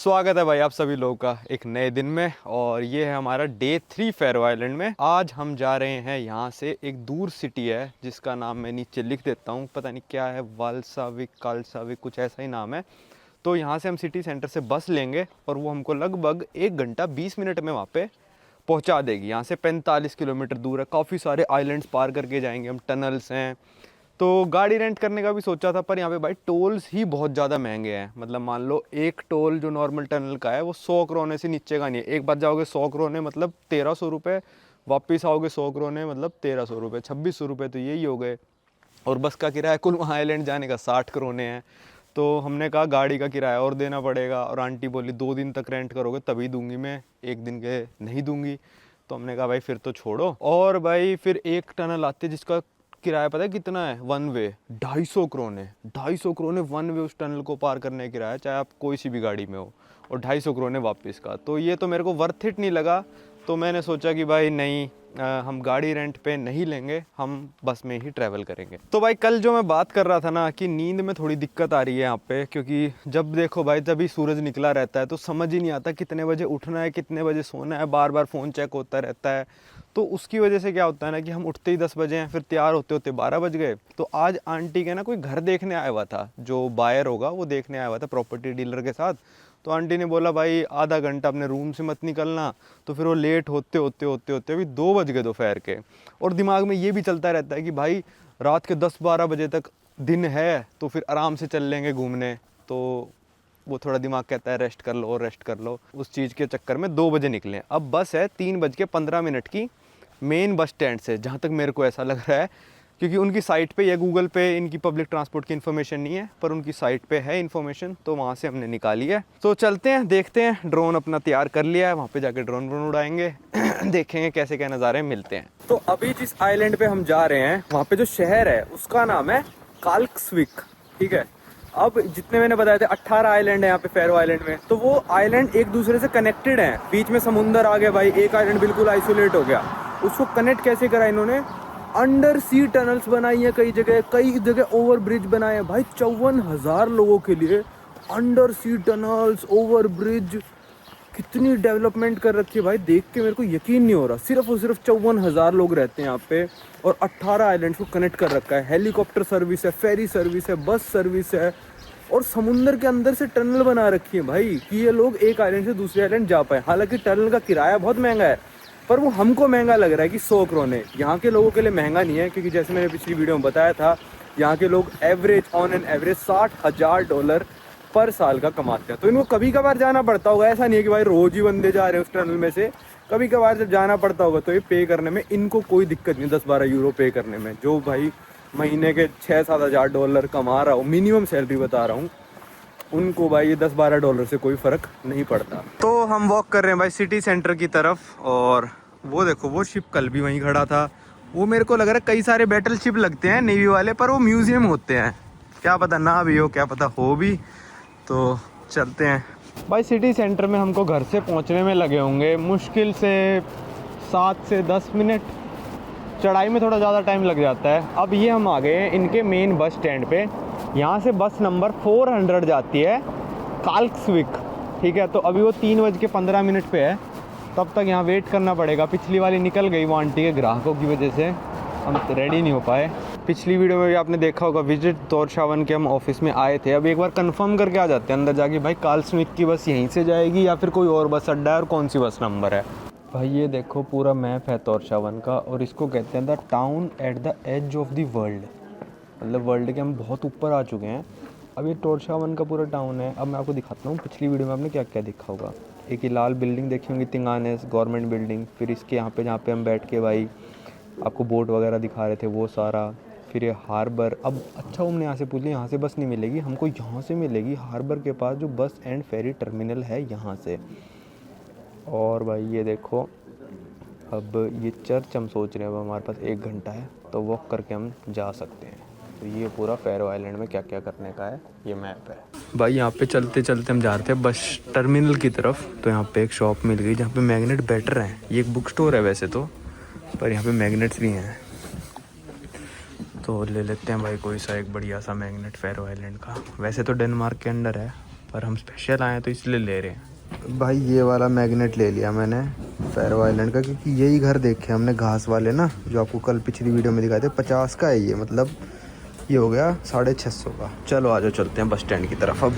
स्वागत है भाई आप सभी लोगों का एक नए दिन में। और ये है हमारा डे 3 फैरो आइलैंड में। आज हम जा रहे हैं यहाँ से एक दूर सिटी है जिसका नाम मैं नीचे लिख देता हूँ, पता नहीं क्या है, वालसाविक कालसाविक कुछ ऐसा ही नाम है। तो यहाँ से हम सिटी सेंटर से बस लेंगे और वो हमको लगभग 1 घंटा 20 मिनट में वहाँ पे पहुँचा देगी। यहाँ से 45 किलोमीटर दूर है, काफ़ी सारे आइलैंड्स पार करके जाएंगे हम, टनल्स हैं। तो गाड़ी रेंट करने का भी सोचा था, पर यहाँ पे भाई टोल्स ही बहुत ज़्यादा महंगे हैं। मतलब मान लो एक टोल जो नॉर्मल टनल का है वो 100 करोने से नीचे का नहीं है। एक बार जाओगे 100 करोने मतलब 1300 रुपये, वापस आओगे 100 करोने मतलब 1300 रुपये, 2600 रुपये तो यही हो गए। और बस का किराया कुल वहाँ आइलैंड जाने का 60 करोने हैं। तो हमने कहा गाड़ी का किराया और देना पड़ेगा, और आंटी बोली 2 दिन तक रेंट करोगे तभी दूंगी मैं, 1 दिन के नहीं दूंगी। तो हमने कहा भाई फिर तो छोड़ो। और भाई फिर एक टनल आती है जिसका किराया पता है कितना है, वन वे 250 करोने, 250 करोने वन वे उस टनल को पार करने का किराया, चाहे आप कोई सी भी गाड़ी में हो, और 250 करोने वापस का। तो ये तो मेरे को वर्थ इट नहीं लगा। तो मैंने सोचा कि भाई नहीं, हम गाड़ी रेंट पे नहीं लेंगे, हम बस में ही ट्रैवल करेंगे। तो भाई कल जो मैं बात कर रहा था ना कि नींद में थोड़ी दिक्कत आ रही है यहाँ पे, क्योंकि जब देखो भाई तभी सूरज निकला रहता है तो समझ ही नहीं आता कितने बजे उठना है कितने बजे सोना है, बार बार फ़ोन चेक होता रहता है। तो उसकी वजह से क्या होता है ना कि हम उठते ही 10 बजे हैं, फिर तैयार होते होते 12 बज गए। तो आज आंटी के ना कोई घर देखने आया हुआ था, जो बायर होगा वो देखने आया हुआ था प्रॉपर्टी डीलर के साथ। तो आंटी ने बोला भाई आधा घंटा अपने रूम से मत निकलना। तो फिर वो लेट होते होते होते होते अभी 2 बज गए दोपहर के। और दिमाग में ये भी चलता रहता है कि भाई रात के 10-12 बजे तक दिन है तो फिर आराम से चल लेंगे घूमने। तो वो थोड़ा दिमाग कहता है रेस्ट कर लो और रेस्ट कर लो, उस चीज़ के चक्कर में 2 बजे निकले। अब बस है 3:15 की मेन बस स्टैंड से, जहाँ तक मेरे को ऐसा लग रहा है, क्योंकि उनकी साइट पे या गूगल पे इनकी पब्लिक ट्रांसपोर्ट की इन्फॉर्मेशन नहीं है, पर उनकी साइट पे है इन्फॉर्मेशन। तो वहाँ से हमने निकाली है। तो चलते हैं, देखते हैं। ड्रोन अपना तैयार कर लिया है, वहाँ पे जाके ड्रोन उड़ाएंगे देखेंगे कैसे क्या नज़ारे मिलते हैं। तो अभी जिस आइलैंड पे हम जा रहे हैं वहाँ पे जो शहर है उसका नाम है काल्कस्विक, ठीक है। अब जितने मैंने बताए थे 18 आइलैंड है यहाँ पे फैरो आइलैंड में, तो वो आइलैंड एक दूसरे से कनेक्टेड हैं। बीच में समुंदर आ गया भाई, एक आइलैंड बिल्कुल आइसोलेट हो गया। उसको कनेक्ट कैसे करा इन्होंने, अंडर सी टनल्स बनाई है, कई जगह ओवर ब्रिज बनाए हैं भाई। 54,000 लोगों के लिए अंडर सी टनल्स, ओवर ब्रिज, कितनी डेवलपमेंट कर रखी है भाई। देख के मेरे को यकीन नहीं हो रहा। सिर्फ और सिर्फ 54,000 लोग रहते हैं यहाँ पे, और 18 आइलैंड्स को कनेक्ट कर रखा है। हेलीकॉप्टर सर्विस है, फेरी सर्विस है, बस सर्विस है, और समुंदर के अंदर से टनल बना रखी है भाई कि ये लोग एक आइलैंड से दूसरे आइलैंड जा पाए। हालांकि टनल का किराया बहुत महंगा है, पर वो हमको महंगा लग रहा है कि 100 करोने। यहाँ के लोगों के लिए महंगा नहीं है, क्योंकि जैसे मैंने पिछली वीडियो में बताया था, यहाँ के लोग ऑन एन एवरेज $60,000 पर साल का कमाते हैं। तो इनको कभी कभार जाना पड़ता होगा, ऐसा नहीं है कि भाई रोज ही बंदे जा रहे हैं उस टनल में से। कभी कभार जब जाना पड़ता होगा तो ये पे करने में इनको कोई दिक्कत नहीं, 10-12 यूरो पे करने में। जो भाई महीने के $6-7 कमा रहा हूँ, मिनिमम सैलरी बता रहा हूँ, उनको भाई ये $10-12 से कोई फ़र्क नहीं पड़ता। तो हम वॉक कर रहे हैं भाई सिटी सेंटर की तरफ, और वो देखो वो शिप कल भी वहीं खड़ा था। वो मेरे को लग रहा है कई सारे बैटल शिप लगते हैं नेवी वाले, पर वो म्यूज़ियम होते हैं, क्या पता ना भी हो क्या पता हो भी। तो चलते हैं भाई। सिटी सेंटर में हमको घर से पहुंचने में लगे होंगे मुश्किल से 7 से 10 मिनट। चढ़ाई में थोड़ा ज़्यादा टाइम लग जाता है। अब ये हम आ गए हैं इनके मेन बस स्टैंड पे। यहाँ से बस नंबर 400 जाती है काल्कस्विक, ठीक है। तो अभी वो 3:15 पे है, तब तक यहाँ वेट करना पड़ेगा। पिछली वाली निकल गई, वो आंटी के ग्राहकों की वजह से हम रेडी नहीं हो पाए। पिछली वीडियो में भी आपने देखा होगा विजिट तोरशावन के हम ऑफिस में आए थे। अब एक बार कंफर्म करके आ जाते हैं अंदर जाके, भाई काल्कस्विक की बस यहीं से जाएगी या फिर कोई और बस अड्डा है और कौन सी बस नंबर है। भाई ये देखो पूरा मैप है तोरशावन का, और इसको कहते हैं the town at the edge of the world. मतलब वर्ल्ड के हम बहुत ऊपर आ चुके हैं। अब ये तोरशावन का पूरा टाउन है। अब मैं आपको दिखाता हूँ पिछली वीडियो में आपने क्या क्या देखा होगा। एक ही लाल बिल्डिंग देखी होंगी, तिंगानेस गवर्नमेंट बिल्डिंग। फिर इसके यहाँ पे जहाँ पे हम बैठ के भाई आपको बोट वगैरह दिखा रहे थे वो सारा। फिर ये हार्बर। अब अच्छा हमने यहाँ से पूछ लिया, यहाँ से बस नहीं मिलेगी हमको, यहाँ से मिलेगी हार्बर के पास जो बस एंड फेरी टर्मिनल है यहाँ से। और भाई ये देखो, अब ये चर्च हम सोच रहे हैं, अब हमारे पास 1 घंटा है तो वॉक करके हम जा सकते हैं। तो ये पूरा फैरो आइलैंड में क्या क्या करने का है ये मैप है भाई। यहाँ पे चलते चलते हम जा रहे थे बस टर्मिनल की तरफ। तो यहाँ पे एक शॉप मिल गई जहाँ पे मैग्नेट बेटर हैं। ये एक बुक स्टोर है वैसे तो, पर यहाँ पे मैग्नेट्स भी हैं। तो ले लेते हैं भाई कोई सा एक बढ़िया सा मैग्नेट फैरो आइलैंड का। वैसे तो डेनमार्क के अंडर है, पर हम स्पेशल आए हैं तो इसलिए ले रहे हैं। भाई ये वाला मैग्नेट ले लिया मैंने फैरो आइलैंड का, क्योंकि यही घर देखे हमने घास वाले ना, जो आपको कल पिछली वीडियो में दिखाए थे। 50 का है ये, मतलब ये हो गया 650 का। चलो आ जाओ चलते हैं बस स्टैंड की तरफ। अब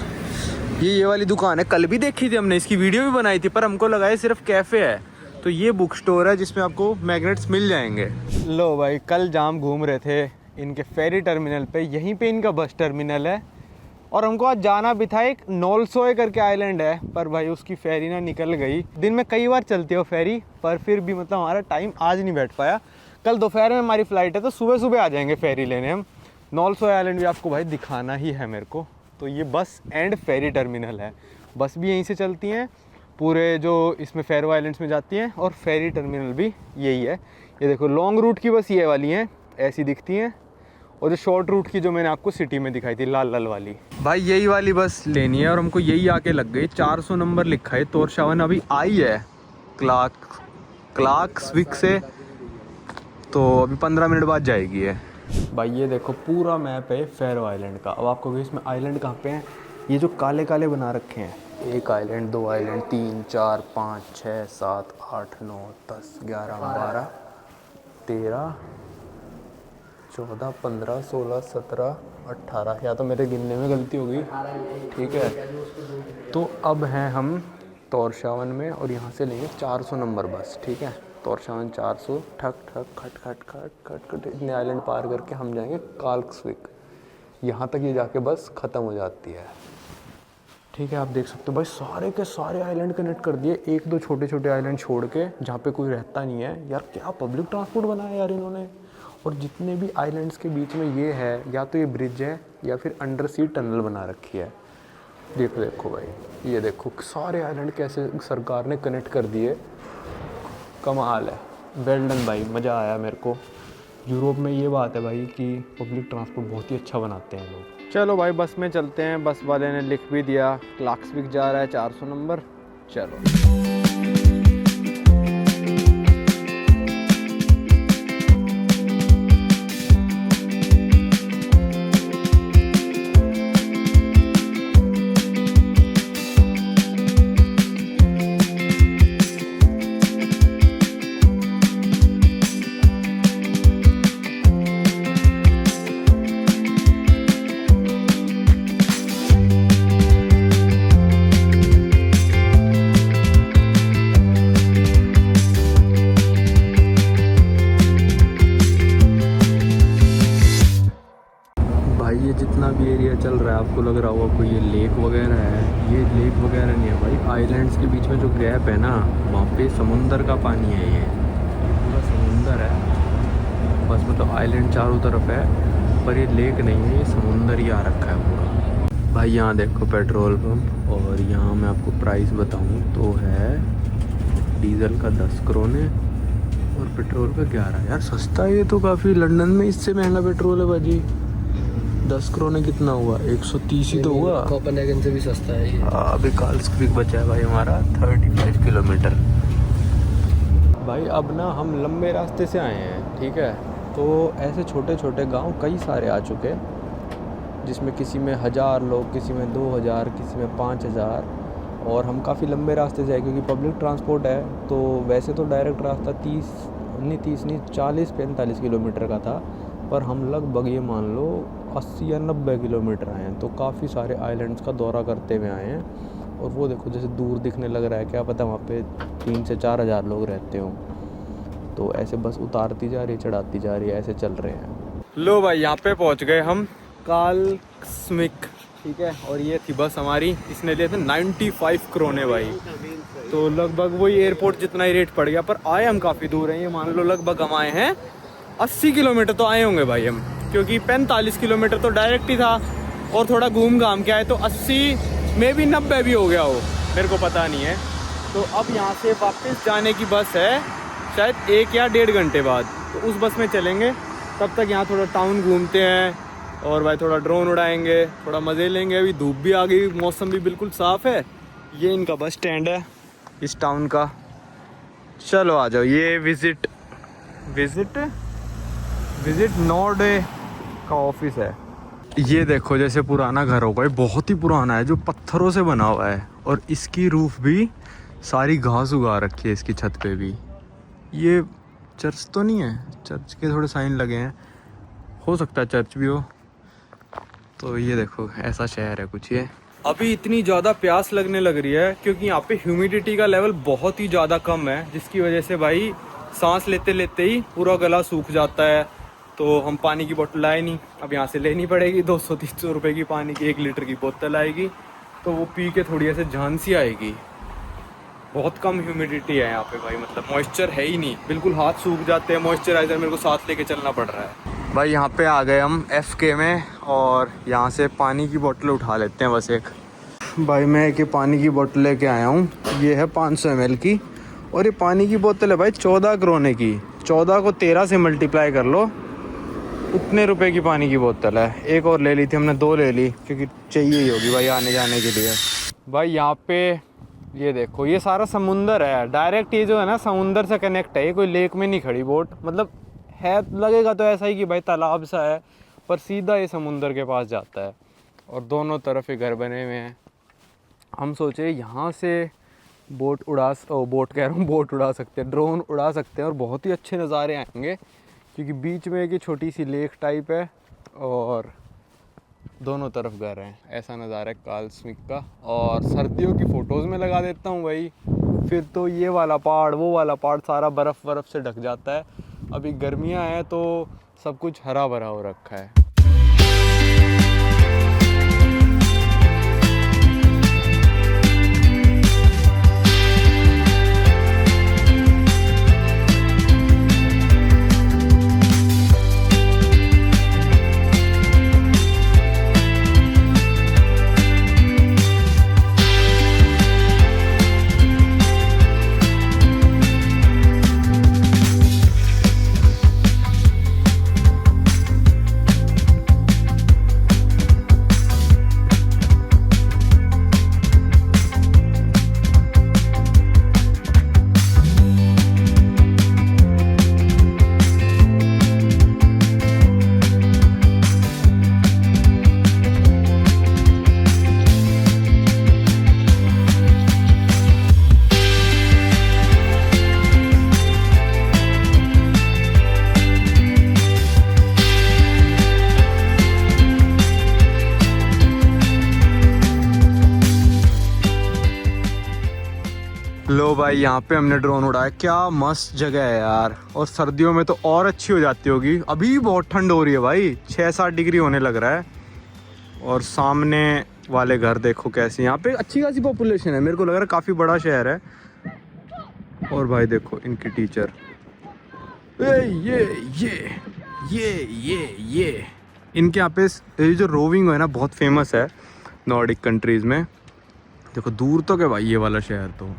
ये वाली दुकान है, कल भी देखी थी हमने, इसकी वीडियो भी बनाई थी, पर हमको लगा सिर्फ कैफ़े है। तो ये बुक स्टोर है जिसमें आपको मैग्नेट्स मिल जाएंगे। लो भाई, कल जाम घूम रहे थे इनके फेरी टर्मिनल पे, यहीं पे इनका बस टर्मिनल है, और हमको आज जाना भी था। एक नोलसोए करके आइलैंड है, पर भाई उसकी फेरी ना निकल गई। दिन में कई बार चलती है वो फेरी, पर फिर भी मतलब हमारा टाइम आज नहीं बैठ पाया। कल दोपहर में हमारी फ़्लाइट है, तो सुबह सुबह आ जाएंगे फेरी लेने हम। नोलसोए आइलैंड भी आपको भाई दिखाना ही है मेरे को। तो ये बस एंड फेरी टर्मिनल है, बस भी यहीं से चलती हैं पूरे जो इसमें फेरो आइलैंड्स में जाती हैं, और फेरी टर्मिनल भी यही है। ये देखो लॉन्ग रूट की बस ये वाली हैं, ऐसी दिखती हैं, और जो शॉर्ट रूट की जो मैंने आपको सिटी में दिखाई थी लाल लाल वाली, भाई यही वाली बस लेनी है। और हमको यही आके लग गई, 400 नंबर लिखा है। तोरशावन अभी आई है क्लार्क्सविक से, तो अभी 15 मिनट बाद जाएगी है। भाई ये देखो पूरा मैप है फेरो आइलैंड का। अब आपको इसमें आइलैंड कहाँ पे हैं, ये जो काले काले बना रखे हैं, 1 आइलैंड, 2 आइलैंड, 3, 4, 5, 6, 7, 8, 9, 10, 11, 12, 13, 14, 15, 16, 17, 18, या तो मेरे गिनने में गलती हो गई, ठीक है। तो अब हैं हम तोरशावन में, और यहाँ से लेंगे 400 नंबर बस, ठीक है। तोरशावन 400, ठक ठक खट खट खट खट खट, इतने आइलैंड पार करके हम जाएंगे क्लार्क्सविक। यहाँ तक ये जाके बस ख़त्म हो जाती है, ठीक है। आप देख सकते हो भाई सारे के सारे आइलैंड कनेक्ट कर दिए, 1-2 छोटे छोटे आइलैंड छोड़ के जहाँ पे कोई रहता नहीं है। यार क्या पब्लिक ट्रांसपोर्ट बनाया यार इन्होंने। और जितने भी आइलैंड्स के बीच में ये है, या तो ये ब्रिज है या फिर अंडर सी टनल बना रखी है। देखो भाई, ये देखो सारे आइलैंड कैसे सरकार ने कनेक्ट कर दिए, कमाल है। वेल डन भाई, मज़ा आया मेरे को। यूरोप में ये बात है भाई कि पब्लिक ट्रांसपोर्ट बहुत ही अच्छा बनाते हैं लोग। चलो भाई बस में चलते हैं, बस वाले ने लिख भी दिया क्लार्क्सविक जा रहा है 400 नंबर। चलो जितना भी एरिया चल रहा है आपको लग रहा होगा कोई ये लेक वगैरह है, ये लेक वगैरह नहीं है भाई। आइलैंड्स के बीच में जो गैप है ना, वहाँ पे समुंदर का पानी है। ये पूरा समुंदर है बस, मतलब आइलैंड चारों तरफ है, पर ये लेक नहीं है, ये समुंदर ही आ रखा है पूरा। भाई यहाँ देखो पेट्रोल पंप, और यहाँ मैं आपको प्राइस बताऊँ तो है डीजल का 10 करोने और पेट्रोल का 11। यार सस्ता है ये तो काफ़ी, लंदन में इससे महंगा पेट्रोल है भाजी। 10 करोने कितना हुआ, 130 ही तो हुआ। कोपेनहेगन से भी सस्ता है ये। अभी क्लार्क्सविक बचा है भाई हमारा 35 किलोमीटर। भाई अब ना हम लंबे रास्ते से आए हैं, ठीक है। तो ऐसे छोटे छोटे गांव कई सारे आ चुके हैं, जिसमें किसी में 1000 लोग, किसी में 2000, किसी में 5000। और हम काफ़ी लंबे रास्ते से आए क्योंकि पब्लिक ट्रांसपोर्ट है। तो वैसे तो डायरेक्ट रास्ता 40-45 किलोमीटर का था, पर हम लगभग ये मान लो 80 या 90 किलोमीटर आए हैं। तो काफ़ी सारे आइलैंड्स का दौरा करते हुए आए हैं। और वो देखो जैसे दूर दिखने लग रहा है, क्या पता वहाँ पे 3 से 4 हज़ार लोग रहते हों। तो ऐसे बस उतारती जा रही है, चढ़ाती जा रही है, ऐसे चल रहे हैं। लो भाई यहाँ पे पहुँच गए हम क्लार्क्सविक, ठीक है। और ये थी बस हमारी, इसने लिए थे 95 करोने भाई। तो लगभग वही एयरपोर्ट जितना ही रेट पड़ गया, पर आए हम काफ़ी दूर हैं। ये मान लो लगभग हम आए हैं 80 किलोमीटर तो आए होंगे भाई हम, क्योंकि 45 किलोमीटर तो डायरेक्ट ही था, और थोड़ा घूम घाम के आए तो 80 में भी 90 भी हो गया हो, मेरे को पता नहीं है। तो अब यहाँ से वापस जाने की बस है शायद 1 या 1.5 घंटे बाद, तो उस बस में चलेंगे। तब तक यहाँ थोड़ा टाउन घूमते हैं, और भाई थोड़ा ड्रोन उड़ाएंगे, थोड़ा मज़े लेंगे। अभी धूप भी आ गई, मौसम भी बिल्कुल साफ़ है। ये इनका बस स्टैंड है इस टाउन का। चलो आ जाओ, ये विजिट नॉर्डे का ऑफिस है। ये देखो जैसे पुराना घर होगा, ये बहुत ही पुराना है, जो पत्थरों से बना हुआ है, और इसकी रूफ भी सारी घास उगा रखी है इसकी छत पे भी। ये चर्च तो नहीं है, चर्च के थोड़े साइन लगे हैं, हो सकता है चर्च भी हो। तो ये देखो ऐसा शहर है कुछ ये। अभी इतनी ज़्यादा प्यास लगने लग रही है क्योंकि यहाँ पे ह्यूमिडिटी का लेवल बहुत ही ज़्यादा कम है, जिसकी वजह से भाई सांस लेते लेते ही पूरा गला सूख जाता है। तो हम पानी की बोतल लाए नहीं, अब यहाँ से लेनी पड़ेगी। 200-300 रुपये की पानी की 1 लीटर की बोतल आएगी, तो वो पी के थोड़ी ऐसे जान सी आएगी। बहुत कम ह्यूमिडिटी है यहाँ पे भाई, मतलब मॉइस्चर है ही नहीं, बिल्कुल हाथ सूख जाते हैं। मॉइस्चराइज़र मेरे को साथ लेके चलना पड़ रहा है भाई। यहाँ पे आ गए हम FK में, और यहाँ से पानी की बोतल उठा लेते हैं बस एक। भाई मैं एक पानी की बोतल लेके आया हूँ, ये है 500 ml की, और ये पानी की बोतल है भाई 14 करोने की। 14 को 13 से मल्टीप्लाई कर लो, उतने रुपए की पानी की बोतल है। एक और ले ली थी हमने, 2 ले ली क्योंकि चाहिए ही होगी भाई आने जाने के लिए। भाई यहाँ पे ये देखो, ये सारा समुंदर है डायरेक्ट, ये जो है ना समुंदर से कनेक्ट है, ये कोई लेक में नहीं खड़ी बोट, मतलब है लगेगा तो ऐसा ही कि भाई तालाब सा है, पर सीधा ये समुंदर के पास जाता है, और दोनों तरफ ये घर बने हुए हैं। हम सोचे यहाँ से बोट उड़ा सकते हैं, ड्रोन उड़ा सकते हैं, और बहुत ही अच्छे नज़ारे आएंगे क्योंकि बीच में एक छोटी सी लेक टाइप है और दोनों तरफ घर हैं। ऐसा नज़ारा है काल स्मिक का। और सर्दियों की फ़ोटोज़ में लगा देता हूँ भाई, फिर तो ये वाला पहाड़ वो वाला पहाड़ सारा बर्फ़ से ढक जाता है। अभी गर्मियाँ हैं तो सब कुछ हरा भरा हो रखा है। लो भाई यहाँ पे हमने ड्रोन उड़ाया, क्या मस्त जगह है यार। और सर्दियों में तो और अच्छी हो जाती होगी। अभी बहुत ठंड हो रही है भाई, 6-7 डिग्री होने लग रहा है। और सामने वाले घर देखो कैसे, यहाँ पे अच्छी खासी पॉपुलेशन है, मेरे को लग रहा है काफ़ी बड़ा शहर है। और भाई देखो इनकी टीचर, ये इनके यहाँ पे ये जो रोविंग है ना बहुत फेमस है नॉर्डिक कंट्रीज़ में। देखो दूर तो क्या भाई ये वाला शहर, तो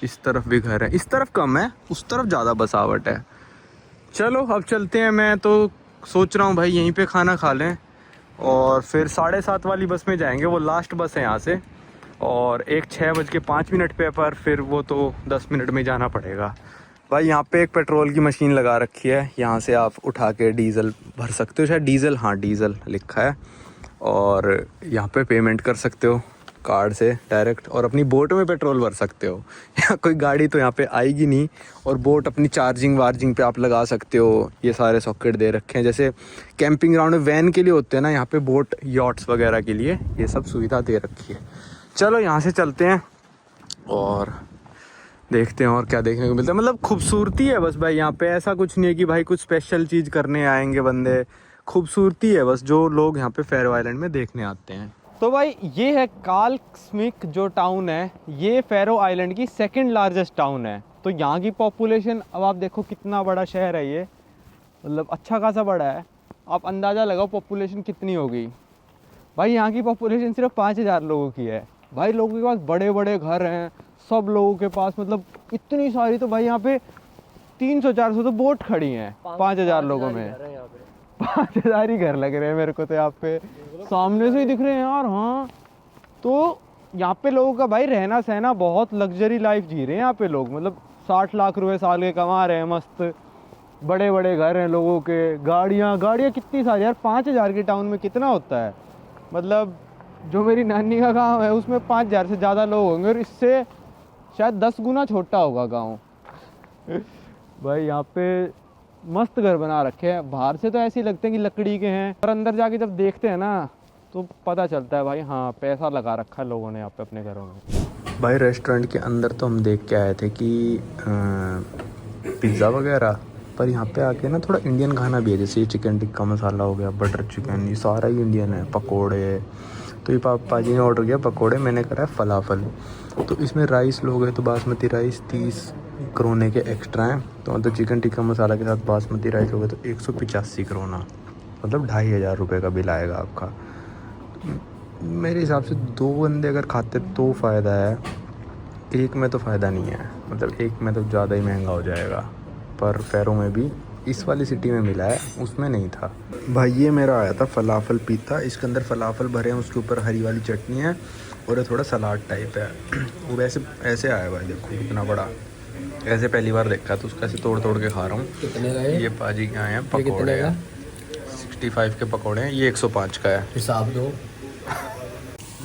इस तरफ भी घर है, इस तरफ कम है, उस तरफ ज़्यादा बसावट है। चलो अब चलते हैं। मैं तो सोच रहा हूँ भाई यहीं पे खाना खा लें, और फिर 7:30 वाली बस में जाएंगे, वो लास्ट बस है यहाँ से। और एक 6:05 पे, पर फिर वो तो 10 मिनट में जाना पड़ेगा। भाई यहाँ पे एक पेट्रोल की मशीन लगा रखी है, यहाँ से आप उठा के डीज़ल भर सकते हो, शायद डीज़ल, हाँ डीज़ल लिखा है। और यहाँ पे पेमेंट कर सकते हो कार्ड से डायरेक्ट, और अपनी बोट में पेट्रोल भर सकते हो। यहाँ कोई गाड़ी तो यहाँ पे आएगी नहीं, और बोट अपनी चार्जिंग वार्जिंग पे आप लगा सकते हो। ये सारे सॉकेट दे रखे हैं, जैसे कैंपिंग ग्राउंड में वैन के लिए होते हैं ना, यहाँ पे बोट यॉट्स वगैरह के लिए ये सब सुविधा दे रखी है। चलो यहाँ से चलते हैं और देखते हैं और क्या देखने को मिलता है। मतलब खूबसूरती है बस भाई यहाँ पे, ऐसा कुछ नहीं है कि भाई कुछ स्पेशल चीज़ करने आएंगे बंदे। खूबसूरती है बस जो लोग यहाँ पे फैरो आइलैंड में देखने आते हैं। तो भाई ये है काल स्मिक जो टाउन है, ये फैरो आइलैंड की 2nd लार्जेस्ट टाउन है। तो यहाँ की पॉपुलेशन, अब आप देखो कितना बड़ा शहर है ये, मतलब अच्छा खासा बड़ा है। आप अंदाज़ा लगाओ पॉपुलेशन कितनी होगी। भाई यहाँ की पॉपुलेशन सिर्फ 5000 लोगों की है। भाई लोगों के पास बड़े बड़े घर हैं, सब लोगों के पास, मतलब इतनी सारी। तो भाई यहाँ पे 300-400 तो बोट खड़ी हैं 5000 लोगों में। 5000 ही घर लग रहे हैं मेरे को तो यहाँ पे, सामने से ही दिख रहे हैं यार। हाँ तो यहाँ पे लोगों का भाई रहना सहना बहुत लग्जरी लाइफ जी रहे हैं यहाँ पे लोग, मतलब 60 लाख रुपए साल के कमा रहे हैं मस्त। बड़े बड़े घर हैं लोगों के, गाड़ियाँ गाड़ियाँ कितनी सारी यार, 5,000 के टाउन में कितना होता है। मतलब जो मेरी नानी का गांव है उसमें 5,000 से ज़्यादा लोग होंगे और इससे शायद 10 गुना छोटा होगा गांव। भाई यहाँ पे मस्त घर बना रखे हैं, बाहर से तो ऐसे ही लगते हैं कि लकड़ी के हैं, और अंदर जाके जब देखते हैं ना तो पता चलता है भाई हाँ पैसा लगा रखा है लोगों ने यहाँ पे अपने घरों में। भाई रेस्टोरेंट के अंदर तो हम देख के आए थे कि पिज़्ज़ा वगैरह, पर यहाँ पे आके ना थोड़ा इंडियन खाना भी है, जैसे ये चिकन टिक्का मसाला हो गया, बटर चिकन, ये सारा ही इंडियन है। पकोड़े, तो ये पापा जी ने ऑर्डर किया पकोड़े, मैंने करा है फलाफल। तो इसमें राइस लोगे तो बासमती राइस 30 करोने के एक्स्ट्रा हैं, तो मतलब चिकन टिक्का मसाला के साथ बासमती राइस लोगे तो 185 करोना, मतलब 2,500 रुपये का बिल आएगा आपका। मेरे हिसाब से 2 बंदे अगर खाते तो फ़ायदा है, एक में तो फ़ायदा नहीं है, मतलब एक में तो ज़्यादा ही महंगा हो जाएगा। पर फेरो में भी इस वाली सिटी में मिला है, उसमें नहीं था। भाई ये मेरा आया था फलाफल पीता, इसके अंदर फलाफल भरे हैं, उसके ऊपर हरी वाली चटनी है और ये थोड़ा सलाद टाइप है। वो वैसे ऐसे आया भाई, देखो कितना बड़ा, ऐसे पहली बार देखा तो उसका ऐसे तोड़ तोड़ के खा रहा हूँ। कितने का है? ये पाजी के आए हैं पकौड़े, 65 के पकौड़े हैं, ये 105 का है। हिसाब दो।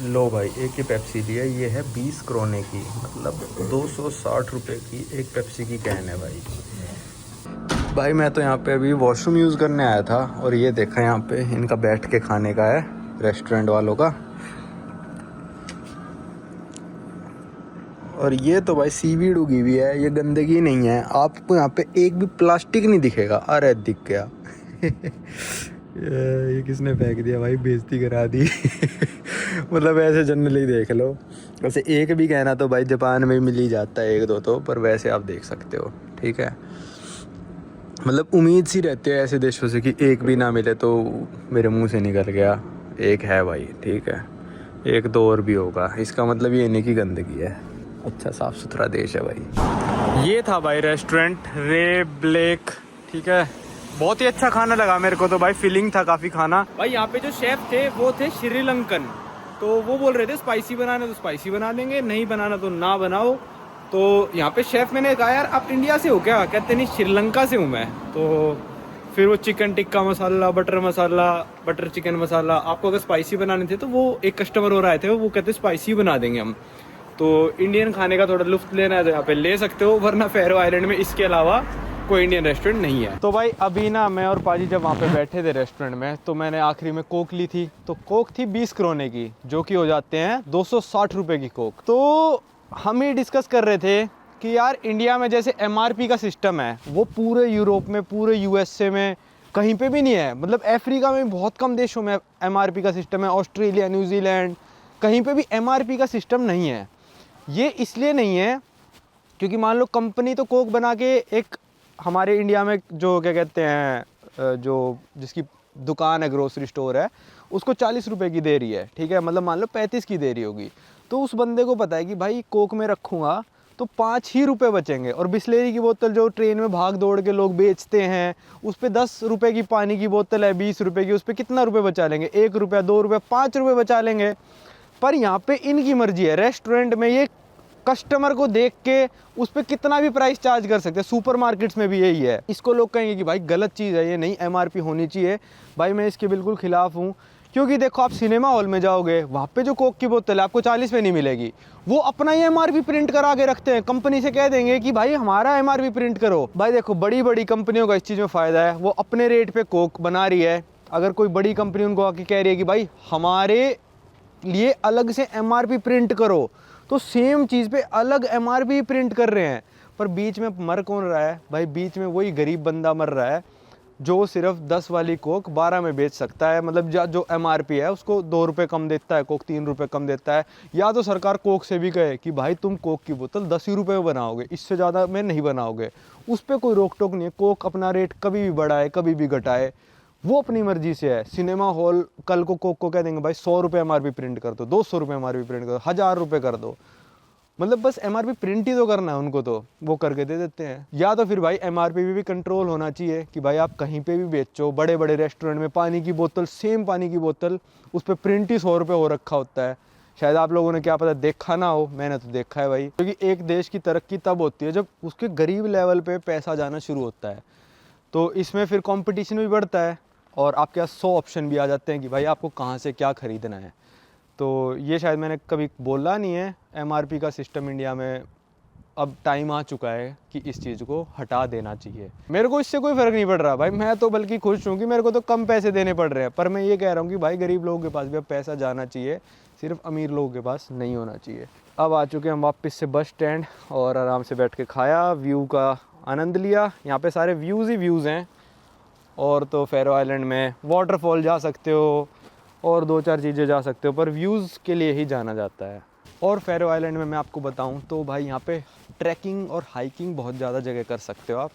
लो भाई एक ही पेप्सी दी है, ये है 20 करोने की, मतलब 260 रुपये की एक पेप्सी की कैन है भाई। भाई मैं तो यहाँ पे अभी वॉशरूम यूज़ करने आया था और ये देखा यहाँ पे इनका बैठ के खाने का है रेस्टोरेंट वालों का। और ये तो भाई सीवीड उगी हुई है, ये गंदगी नहीं है, आपको यहाँ पे एक भी प्लास्टिक नहीं दिखेगा। अरे दिख गया। ये किसने फेंक दिया भाई, बेइज्जती करा दी। मतलब ऐसे जनरली देख लो, वैसे एक भी कहना तो भाई जापान में मिल ही जाता है, एक दो तो, पर वैसे आप देख सकते हो, ठीक है। मतलब उम्मीद सी रहती है ऐसे देशों से कि एक भी ना मिले, तो मेरे मुंह से निकल गया एक है भाई, ठीक है, एक दो और भी होगा, इसका मतलब ये नहीं कि गंदगी है। अच्छा साफ़ सुथरा देश है भाई। ये था भाई रेस्टोरेंट रे ब्लैक, ठीक है, बहुत ही अच्छा खाना लगा मेरे को तो भाई, फीलिंग था काफ़ी खाना। भाई यहाँ पे जो शेफ थे वो थे श्रीलंकन, तो वो बोल रहे थे स्पाइसी बनाना तो स्पाइसी बना देंगे, नहीं बनाना तो ना बनाओ। तो यहाँ पे शेफ, मैंने कहा यार आप इंडिया से हो क्या, कहते नहीं श्रीलंका से हूँ मैं। तो फिर वो चिकन टिक्का मसाला, बटर मसाला, बटर चिकन मसाला, आपको अगर स्पाइसी बनाने थे तो वो एक कस्टमर और आए थे, वो कहते स्पाइसी बना देंगे हम। तो इंडियन खाने का थोड़ा लुत्फ लेना है तो यहाँ पे ले सकते हो, वरना फेरो आइलैंड में इसके अलावा कोई इंडियन रेस्टोरेंट नहीं है। तो भाई अभी ना मैं और पाजी जब वहाँ पे बैठे थे रेस्टोरेंट में, तो मैंने आखिरी में कोक ली थी, तो कोक थी 20 करोने की, जो कि हो जाते हैं 260 रुपये की कोक। तो हम ही डिस्कस कर रहे थे कि यार इंडिया में जैसे MRP का सिस्टम है, वो पूरे यूरोप में, पूरे USA में कहीं पे भी नहीं है। मतलब अफ्रीका में बहुत कम देशों में MRP का सिस्टम है, ऑस्ट्रेलिया, न्यूजीलैंड, कहीं पे भी MRP का सिस्टम नहीं है। ये इसलिए नहीं है क्योंकि मान लो कंपनी तो कोक बना के एक हमारे इंडिया में जो क्या कहते हैं, जो जिसकी दुकान है, ग्रोसरी स्टोर है, उसको 40 रुपये की दे रही है, ठीक है, मतलब मान लो 35 की दे रही होगी। तो उस बंदे को पता है कि भाई कोक में रखूँगा तो 5 ही रुपये बचेंगे, और बिस्लेरी की बोतल जो ट्रेन में भाग दौड़ के लोग बेचते हैं, उस पर 10 रुपये की पानी की बोतल है 20 रुपये की, उस पर कितना रुपये बचा लेंगे, 1 रुपया, 2 रुपये, 5 रुपये बचा लेंगे। पर यहाँ पे इनकी मर्जी है, रेस्टोरेंट में ये कस्टमर को देख के उस पर कितना भी प्राइस चार्ज कर सकते हैं। सुपर मार्केट्स में भी यही है। इसको लोग कहेंगे कि भाई गलत चीज़ है, ये नहीं, MRP होनी चाहिए। भाई मैं इसके बिल्कुल ख़िलाफ़ हूँ, क्योंकि देखो आप सिनेमा हॉल में जाओगे, वहाँ पे जो कोक की बोतल है आपको 40 में नहीं मिलेगी, वो अपना ही MRP प्रिंट करा के रखते हैं। कंपनी से कह देंगे कि भाई हमारा MRP प्रिंट करो। भाई देखो बड़ी बड़ी कंपनियों का इस चीज़ में फ़ायदा है, वो अपने रेट पे कोक बना रही है। अगर कोई बड़ी कंपनी उनको आके कह रही है कि भाई हमारे लिए अलग से MRP प्रिंट करो, तो सेम चीज़ पे अलग MRP प्रिंट कर रहे हैं। पर बीच में मर कौन रहा है भाई, बीच में वही गरीब बंदा मर रहा है जो सिर्फ 10 वाली कोक 12 में बेच सकता है। मतलब जो MRP है उसको 2 रुपये कम देता है, कोक 3 रुपये कम देता है। या तो सरकार कोक से भी कहे कि भाई तुम कोक की बोतल 10 ही रुपये में बनाओगे, इससे ज़्यादा में नहीं बनाओगे, उस पर कोई रोक टोक नहीं है। कोक अपना रेट कभी भी बढ़ाए कभी भी घटाए, वो अपनी मर्जी से है। सिनेमा हॉल कल को कोक को कह देंगे भाई 100 रुपये MRP प्रिंट कर दो, 200 रुपये MRP प्रिंट कर दो, 1000 रुपये कर दो, मतलब बस MRP प्रिंट ही तो करना है उनको, तो वो करके दे देते हैं। या तो फिर भाई MRP भी कंट्रोल होना चाहिए कि भाई आप कहीं पे भी बेचो, बड़े बड़े रेस्टोरेंट में पानी की बोतल, सेम पानी की बोतल, उस पर प्रिंट ही 100 रुपये हो रखा होता है। शायद आप लोगों ने क्या पता देखा ना हो, मैंने तो देखा है भाई। क्योंकि एक देश की तरक्की तब होती है जब उसके गरीब लेवल पे पैसा जाना शुरू होता है। तो इसमें फिर कंपटीशन भी बढ़ता है और आपके पास 100 ऑप्शन भी आ जाते हैं कि भाई आपको कहाँ से क्या ख़रीदना है। तो ये शायद मैंने कभी बोला नहीं है, MRP का सिस्टम इंडिया में अब टाइम आ चुका है कि इस चीज़ को हटा देना चाहिए। मेरे को इससे कोई फ़र्क नहीं पड़ रहा भाई, मैं तो बल्कि खुश हूँ कि मेरे को तो कम पैसे देने पड़ रहे हैं। पर मैं ये कह रहा हूँ कि भाई गरीब लोगों के पास भी अब पैसा जाना चाहिए, सिर्फ अमीर लोगों के पास नहीं होना चाहिए। अब आ चुके हैं हम वापस से बस स्टैंड और आराम से बैठ के खाया, व्यू का आनंद लिया। यहाँ पे सारे व्यूज़ ही व्यूज़ हैं। और तो फेरो आइलैंड में वाटरफॉल जा सकते हो और 2-4 चीज़ें जा सकते हो, पर व्यूज़ के लिए ही जाना जाता है। और फेरो आइलैंड में मैं आपको बताऊं तो भाई यहाँ पे ट्रैकिंग और हाइकिंग बहुत ज़्यादा जगह कर सकते हो आप।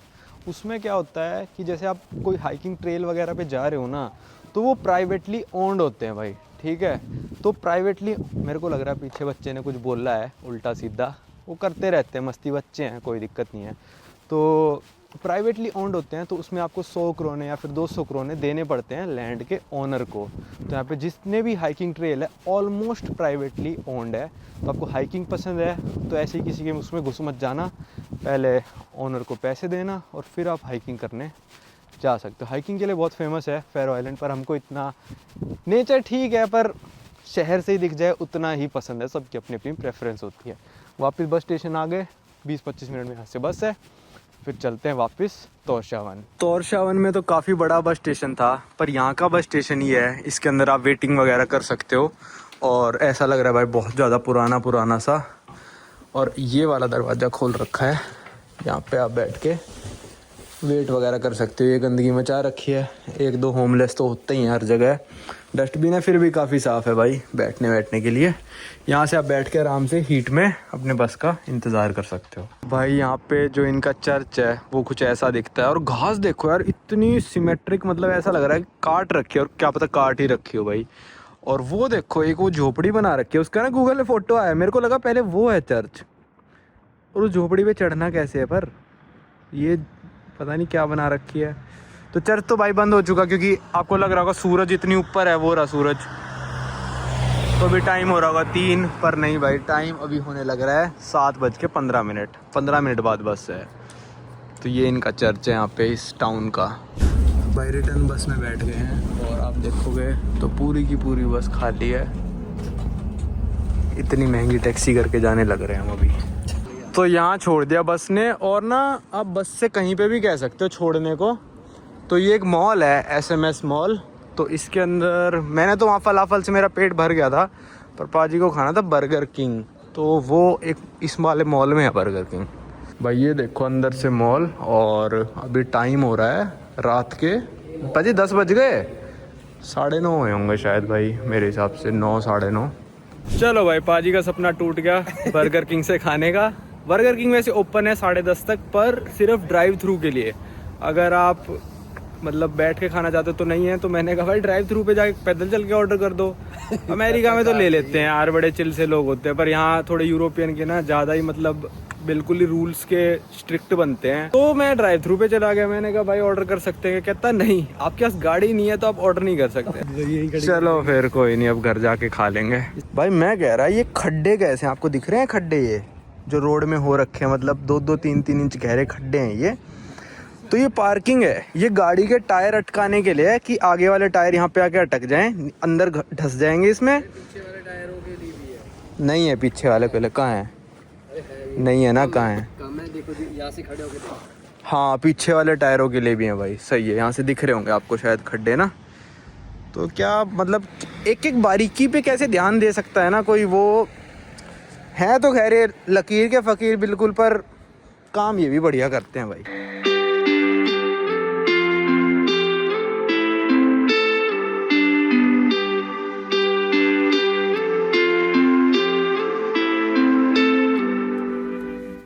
उसमें क्या होता है कि जैसे आप कोई हाइकिंग ट्रेल वगैरह पे जा रहे हो ना, तो वो प्राइवेटली ओन्ड होते हैं भाई, ठीक है। तो प्राइवेटली, मेरे को लग रहा है पीछे बच्चे ने कुछ बोला है उल्टा सीधा, वो करते रहते हैं, मस्ती बच्चे हैं, कोई दिक्कत नहीं है। तो प्राइवेटली ओन्ड होते हैं, तो उसमें आपको 100 करोने या फिर 200 करोने देने पड़ते हैं लैंड के ओनर को। तो यहाँ पे जितने भी हाइकिंग ट्रेल है ऑलमोस्ट प्राइवेटली ओन्ड है। तो आपको हाइकिंग पसंद है तो ऐसे ही किसी के उसमें घुस मत जाना, पहले ओनर को पैसे देना और फिर आप हाइकिंग करने जा सकते हो। हाइकिंग के लिए बहुत फेमस है फेरो आइलैंड, पर हमको इतना नेचर ठीक है पर शहर से ही दिख जाए उतना ही पसंद है। सबकी अपनी अपनी प्रेफरेंस होती है। वापस बस स्टेशन आ गए, 20-25 मिनट में यहाँ से बस है, फिर चलते हैं वापस तोरशावन। तोरशावन में तो काफ़ी बड़ा बस स्टेशन था, पर यहाँ का बस स्टेशन ही है, इसके अंदर आप वेटिंग वगैरह कर सकते हो। और ऐसा लग रहा है भाई बहुत ज़्यादा पुराना सा। और ये वाला दरवाज़ा खोल रखा है, यहाँ पे आप बैठ के वेट वगैरह कर सकते हो। ये गंदगी मचा रखी है, 1-2 होमलेस तो होते ही हैं हर जगह। डस्टबिन है फिर भी काफ़ी साफ़ है भाई बैठने के लिए। यहाँ से आप बैठ के आराम से हीट में अपने बस का इंतज़ार कर सकते हो। भाई यहाँ पे जो इनका चर्च है वो कुछ ऐसा दिखता है। और घास देखो यार, इतनी सिमेट्रिक, मतलब ऐसा लग रहा है काट रखी है, और क्या पता काट ही रखी हो भाई। और वो देखो एक वो झोपड़ी बना रखी है, उसका ना गूगल में फ़ोटो आया, मेरे को लगा पहले वो है चर्च। और उस झोपड़ी पे चढ़ना कैसे है, पर ये पता नहीं क्या बना रखी है। तो चर्च तो भाई बंद हो चुका, क्योंकि आपको लग रहा होगा सूरज इतनी ऊपर है, वो रहा सूरज। तो अभी टाइम हो रहा होगा 3, पर नहीं भाई, टाइम अभी होने लग रहा है 7:15। 15 मिनट बाद बस है। तो ये इनका चर्च है यहाँ पे इस टाउन का। भाई रिटर्न बस में बैठ गए हैं और आप देखोगे तो पूरी की पूरी बस खाली है। इतनी महंगी टैक्सी करके जाने लग रहे हैं हम अभी। तो यहाँ छोड़ दिया बस ने, और ना आप बस से कहीं पे भी कह सकते हो छोड़ने को। तो ये एक मॉल है, SMS मॉल। तो इसके अंदर मैंने तो वहाँ फलाफल से मेरा पेट भर गया था, पर पाजी को खाना था बर्गर किंग, तो वो एक इस वाले मॉल में है बर्गर किंग। भाई ये देखो अंदर से मॉल। और अभी टाइम हो रहा है रात के, पाजी 10 बज गए, 9:30 हुए होंगे शायद भाई मेरे हिसाब से, 9 9:30। चलो भाई, पाजी का सपना टूट गया बर्गर किंग से खाने का। बर्गर किंग वैसे ओपन है 10:30 तक, पर सिर्फ ड्राइव थ्रू के लिए। अगर आप मतलब बैठ के खाना चाहते हो तो नहीं है। तो मैंने कहा भाई ड्राइव थ्रू पे जाके पैदल चल के ऑर्डर कर दो। अमेरिका में तो ले लेते हैं यार, बड़े चिल से लोग होते हैं, पर यहाँ थोड़े यूरोपियन के ना ज़्यादा ही मतलब बिल्कुल ही रूल्स के स्ट्रिक्ट बनते हैं। तो मैं ड्राइव थ्रू पे चला गया, मैंने कहा भाई ऑर्डर कर सकते हैं। कहता नहीं, आपके पास गाड़ी नहीं है तो आप ऑर्डर नहीं कर सकते। चलो फिर कोई नहीं, अब घर जाके खा लेंगे। भाई मैं कह रहा ये खड्डे कैसे आपको दिख रहे हैं? खड्डे ये जो रोड में हो रखे हैं, मतलब 2-2, 3-3 इंच गहरे खड्डे हैं ये। तो ये पार्किंग है, ये गाड़ी के टायर अटकाने के लिए है कि आगे वाले टायर यहाँ पे आके अटक जाएं, अंदर धस जाएंगे इसमें। पीछे वाले टायरों के लिए भी है। नहीं है पीछे वाले, पहले कहाँ है? नहीं है ना, कहाँ है? देखो यहाँ से खड़े हो गए। हाँ पीछे वाले टायरों के लिए भी है भाई, सही है। यहाँ से दिख रहे होंगे आपको शायद खड्डे ना। तो क्या मतलब एक एक बारीकी पे कैसे ध्यान दे सकता है ना कोई। वो है तो खैर लकीर के फ़कीर बिल्कुल, पर काम ये भी बढ़िया करते हैं भाई।